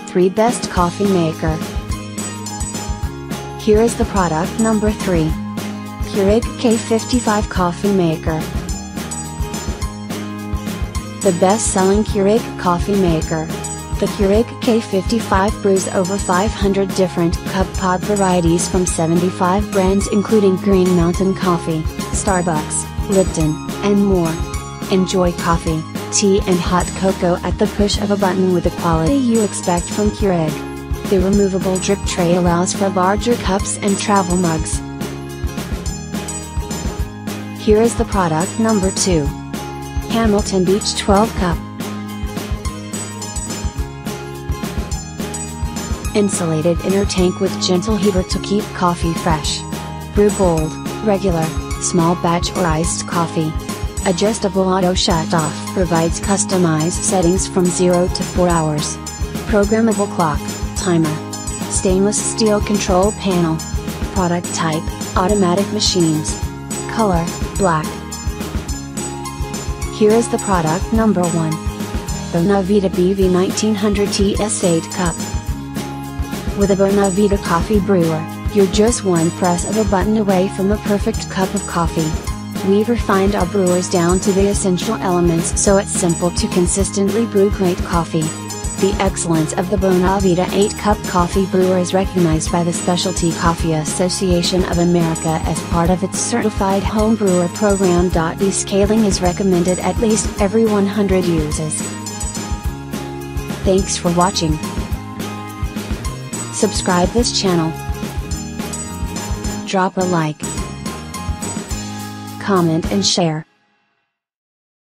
3 Best Coffee Maker. Here is the product number 3. Keurig K55 Coffee Maker. The best-selling Keurig coffee maker. The Keurig K55 brews over 500 different cup pod varieties from 75 brands including Green Mountain Coffee, Starbucks, Lipton, and more. Enjoy coffee, tea and hot cocoa at the push of a button with the quality you expect from Keurig. The removable drip tray allows for larger cups and travel mugs. Here is the product number 2. Hamilton Beach 12 Cup. Insulated inner tank with gentle heater to keep coffee fresh. Brew bold, regular, small batch or iced coffee. Adjustable auto shut-off provides customized settings from 0 to 4 hours. Programmable clock, timer. Stainless steel control panel. Product type, automatic machines. Color, black. Here is the product number 1. Bonavita BV 1900 TS8 Cup. With a Bonavita coffee brewer, you're just one press of a button away from the perfect cup of coffee. We've refined our brewers down to the essential elements so it's simple to consistently brew great coffee. The excellence of the Bonavita 8-cup coffee brewer is recognized by the Specialty Coffee Association of America as part of its certified home brewer program. The scaling is recommended at least every 100 uses. Thanks for watching. Subscribe this channel. Drop a like, comment and share.